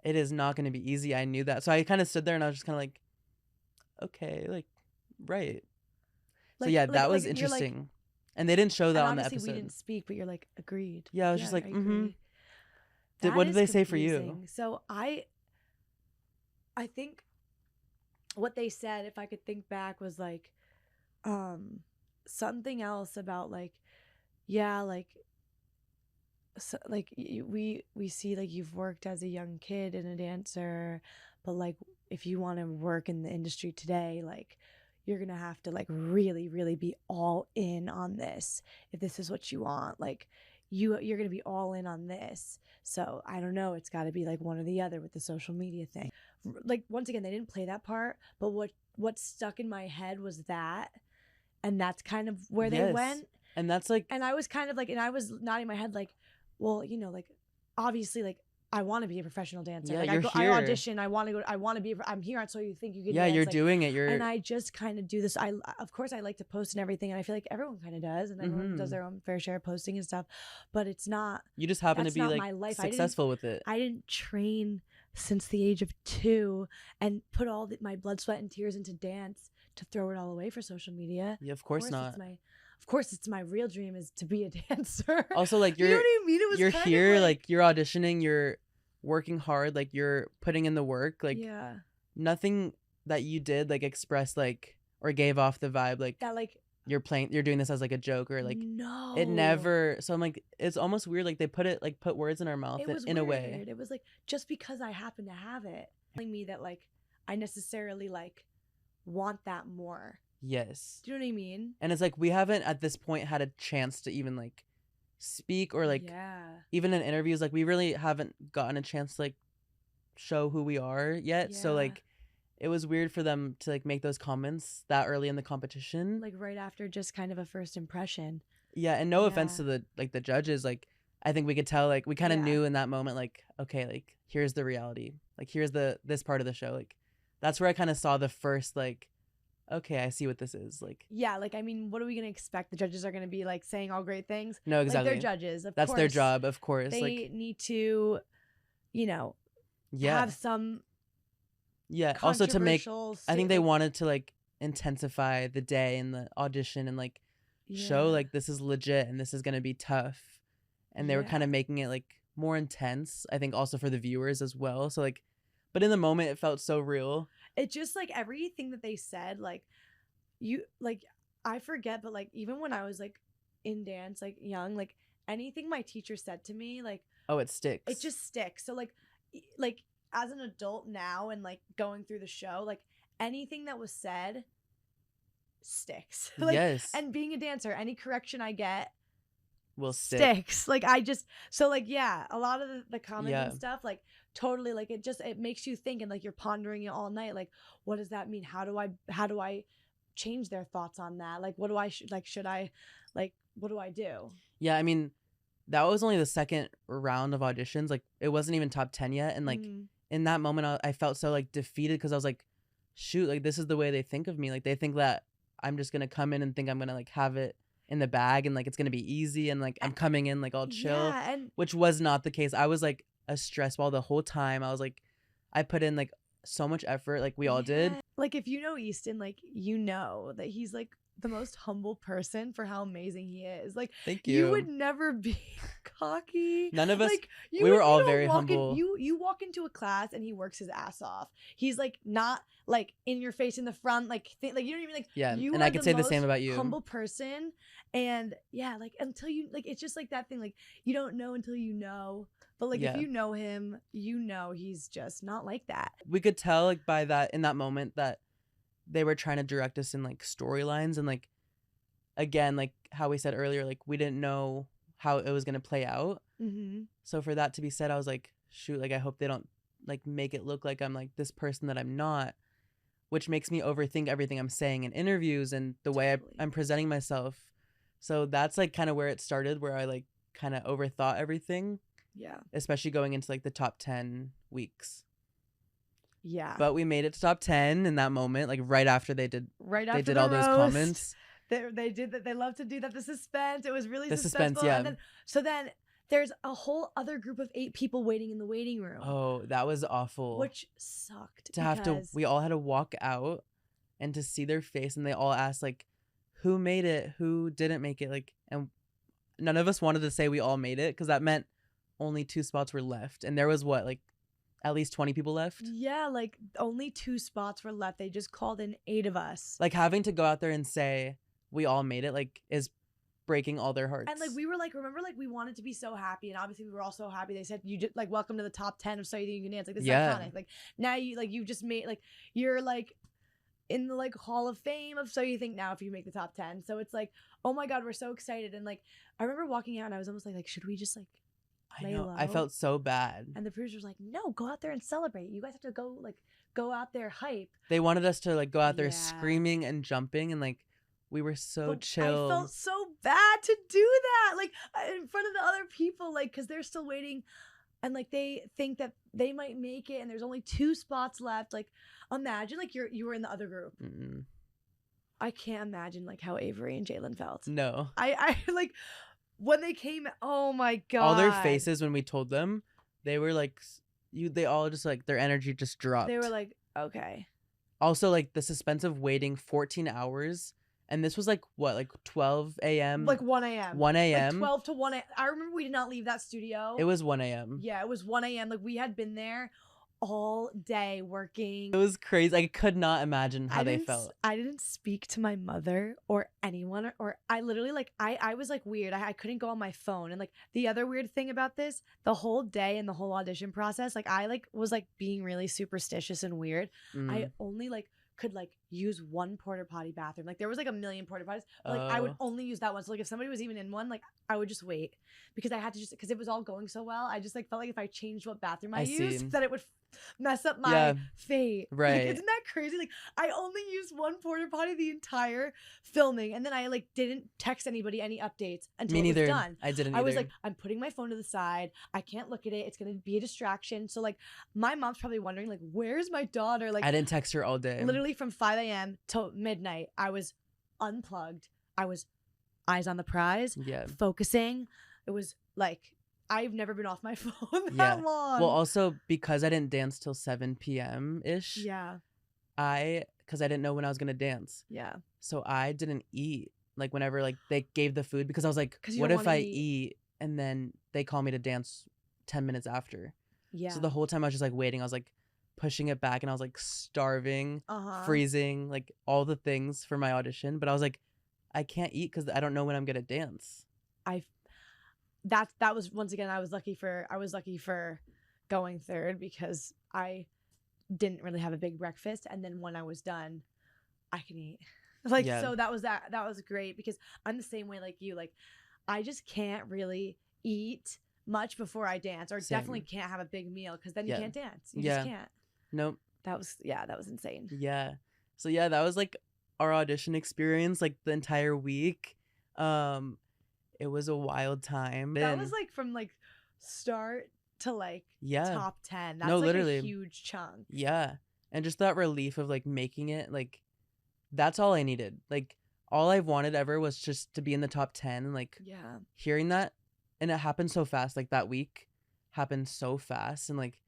it is not gonna be easy. I knew that. So I kind of stood there and I was just kind of like, okay, like right. So yeah, that was interesting. Like, and they didn't show that on the episode. We didn't speak, but you're like, agreed. Yeah, I was just like, what did they say for you? So I think what they said, if I could think back, was like something else about like, yeah, like, so, like we see like you've worked as a young kid and a dancer, but like if you want to work in the industry today, like you're gonna have to like really, really be all in on this if this is what you want. Like you're gonna be all in on this. So I don't know, it's got to be like one or the other with the social media thing. Like once again, they didn't play that part, but what stuck in my head was that, and that's kind of where they went. And that's like, and I was kind of like, and I was nodding my head like, well, you know, like obviously like I want to be a professional dancer. Yeah, like I audition. I want to go. I want to be. I'm here. So you think you can? Yeah, dance. you're like, doing it. And I just kind of do this. Of course I like to post and everything, and I feel like everyone kind of does, and everyone does their own fair share of posting and stuff. But it's not. You just happen to be like my life. Successful with it. I didn't train since the age of 2 and put all my blood, sweat, and tears into dance to throw it all away for social media. Yeah, of course not. Of course, it's my real dream is to be a dancer. Also, like you know what I mean? You're here, like you're auditioning, you're working hard, like you're putting in the work, like nothing that you did like expressed like or gave off the vibe like that, like you're doing this as like a joke or like no, it never. So I'm like, it's almost weird, like they put words in our mouth in a way. It was like just because I happen to have it, telling me that like I necessarily like want that more. Yes. Do you know what I mean? And it's like we haven't at this point had a chance to even like speak or like even in interviews, like we really haven't gotten a chance to like show who we are yet. So like it was weird for them to like make those comments that early in the competition, like right after just kind of a first impression. Yeah, and no offense to the judges, like I think we could tell, like we kind of knew in that moment, like okay, like here's the reality, like here's this part of the show, like that's where I kind of saw the first like, okay, I see what this is like. Yeah, like I mean, what are we gonna expect? The judges are gonna be like saying all great things? No, exactly. Like, they're judges. That's their job, of course. They like, need to, you know, have some. Yeah. Also to make, I think they wanted to like intensify the day and the audition and like show like this is legit and this is gonna be tough, and they were kind of making it like more intense. I think also for the viewers as well. So like, but in the moment it felt so real. It just like everything that they said, like you like I forget, but like even when I was like in dance, like young, like anything my teacher said to me, like it sticks. It just sticks. So like as an adult now and like going through the show, like anything that was said sticks. Like, yes. And being a dancer, any correction I get will sticks. Like I just a lot of the comments and stuff, like totally, like it makes you think, and like you're pondering it all night, like what does that mean? How do I change their thoughts on that? Like what do I should I like what do I do? Yeah, I mean that was only the second round of auditions, like it wasn't even top 10 yet, and like in that moment I felt so like defeated because I was like, shoot, like this is the way they think of me, like they think that I'm just gonna come in and think I'm gonna like have it in the bag and like it's gonna be easy and like I'm coming in like all chill, which was not the case. I was like a stress ball the whole time. I was like, I put in like so much effort, like we all did. Like if you know Eston, like you know that he's like the most humble person for how amazing he is. Like Thank you you. would never be cocky. None of us, like we were all you don't very walk humble. You walk into a class and he works his ass off. He's like not like in your face in the front, like like you don't even like. Yeah, you and are I could say the same most about you. humble person, and yeah, like until you like, it's just like that thing. Like you don't know until you know. But like Yeah. if you know him, you know he's just not like that. We could tell like by that in that moment that they were trying to direct us in like storylines, and like again, like how we said earlier, like we didn't know how it was gonna play out. Mm-hmm. So for that to be said, I was like, shoot, like I hope they don't like make it look like I'm like this person that I'm not, which makes me overthink everything I'm saying in interviews and the way I'm presenting myself. So that's like kind of where it started, where I like kind of overthought everything. Yeah. Especially going into like the top 10 weeks. Yeah. But we made it to top 10 in that moment, like right after they did all those comments. They did that. They love to do that. The suspense. It was really The suspenseful. suspense, yeah. And then there's a whole other group of 8 people waiting in the waiting room. Oh, that was awful. Which sucked. We all had to walk out and to see their face, and they all asked like, who made it? Who didn't make it? Like, and none of us wanted to say we all made it because that meant only 2 spots were left, and there was what, like at least 20 people left. Yeah, like only 2 spots were left. They just called in 8 of us. Like having to go out there and say we all made it, like, is breaking all their hearts. And like we were like, remember, like we wanted to be so happy, and obviously we were all so happy. They said you just like welcome to the top 10 of So You Think You Can Dance. Like this is iconic. Like now you just made like you're like in the like Hall of Fame of So You Think now if you make the top 10. So it's like, oh my God, we're so excited. And like I remember walking out and I was almost like should we just like lay low? I felt so bad. And the producer was like, no, go out there and celebrate. You guys have to go out there hype. They wanted us to like go out there screaming and jumping, and like we were so chill. I felt so bad to do that, like in front of the other people, like because they're still waiting, and like they think that they might make it, and there's only 2 spots left. Like imagine like you were in the other group. Mm-mm. I can't imagine like how Avery and Jalen felt. No, I like when they came. Oh my God, all their faces when we told them, they were like they all just like their energy just dropped. They were like, okay. Also, like the suspense of waiting 14 hours. And this was like what, like 12 a.m.? Like 1 a.m. 1 a.m. Like 12 to 1 a.m. I remember we did not leave that studio. It was 1 a.m. Yeah, it was 1 a.m. Like we had been there all day working. It was crazy. I could not imagine how they felt. I didn't speak to my mother or anyone, or I literally like I was like weird. I couldn't go on my phone. And like the other weird thing about this, the whole day and the whole audition process, like I like was like being really superstitious and weird. I only like could like use one porta potty bathroom. Like there was like a million porta potties, but like I would only use that one. So like if somebody was even in one, like I would just wait because I had to because it was all going so well. I just like felt like if I changed what bathroom I used, that it would mess up my fate. Right. Like, isn't that crazy? Like I only used one porta potty the entire filming, and then I like didn't text anybody any updates until it was done. I didn't I was like, I'm putting my phone to the side. I can't look at it. It's gonna be a distraction. So like my mom's probably wondering like, where's my daughter? Like I didn't text her all day. Literally from 5 a.m. till midnight, I was unplugged. I was eyes on the prize, focusing. It was like I've never been off my phone that long. Well, also because I didn't dance till 7 p.m. ish. Yeah. Because I didn't know when I was gonna dance. Yeah. So I didn't eat like whenever like they gave the food, because I was like, what if I eat and then they call me to dance 10 minutes after? Yeah. So the whole time I was just like waiting. I was like pushing it back, and I was like starving, freezing, like all the things for my audition. But I was like, I can't eat because I don't know when I'm gonna dance. That was, once again, I was lucky for going third because I didn't really have a big breakfast, and then when I was done, I can eat. Like so that was great because I'm the same way like you. Like I just can't really eat much before I dance, or definitely can't have a big meal because then you can't dance. You just can't. Nope. That was insane. Yeah. So that was like our audition experience, like the entire week. It was a wild time. That was like from like start to like top 10. That's literally a huge chunk. Yeah. And just that relief of like making it, like that's all I needed. Like all I've wanted ever was just to be in the top 10, and like hearing that, and it happened so fast. Like that week happened so fast, and like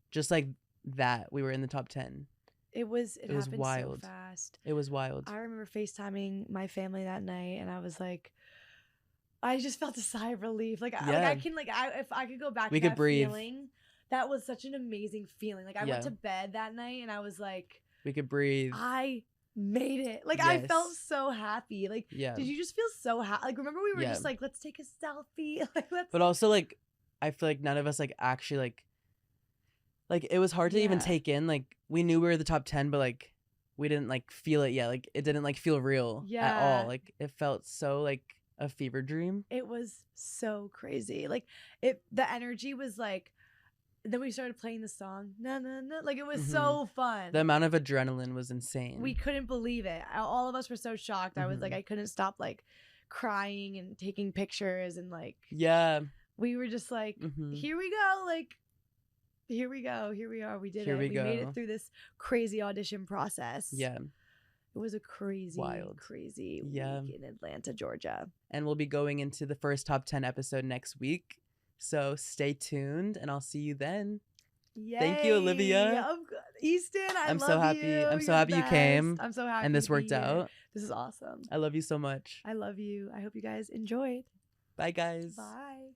just like that we were in the top 10. It was happened wild. so fast. It was wild. I remember FaceTiming my family that night, and I was like, I just felt a sigh of relief. Like, if I could go back We to could that breathe. feeling, that was such an amazing feeling. Like, I went to bed that night, and I was like, we could breathe. I made it. Like, I felt so happy. Like, did you just feel so happy? Like, remember we were just like, let's take a selfie. Like, let's. But also, like, I feel like none of us like actually like it was hard to even take in. Like, we knew we were the top 10, but like we didn't like feel it yet. Like, it didn't like feel real at all. Like, it felt so like a fever dream. It was so crazy. Like, the energy was like. Then we started playing the song. No, no, no. Like, it was so fun. The amount of adrenaline was insane. We couldn't believe it. All of us were so shocked. I was like, I couldn't stop like crying and taking pictures and like. Yeah. We were just like, here we go. Like, here we go. Here we are. We did it. We made it through this crazy audition process. Yeah. It was a crazy, crazy week in Atlanta, Georgia. And we'll be going into the first top 10 episode next week. So stay tuned, and I'll see you then. Yay. Thank you, Olivia. Easton, I'm so happy. I'm so happy you came. I'm so happy. And this worked out. This is awesome. I love you so much. I love you. I hope you guys enjoyed. Bye, guys. Bye.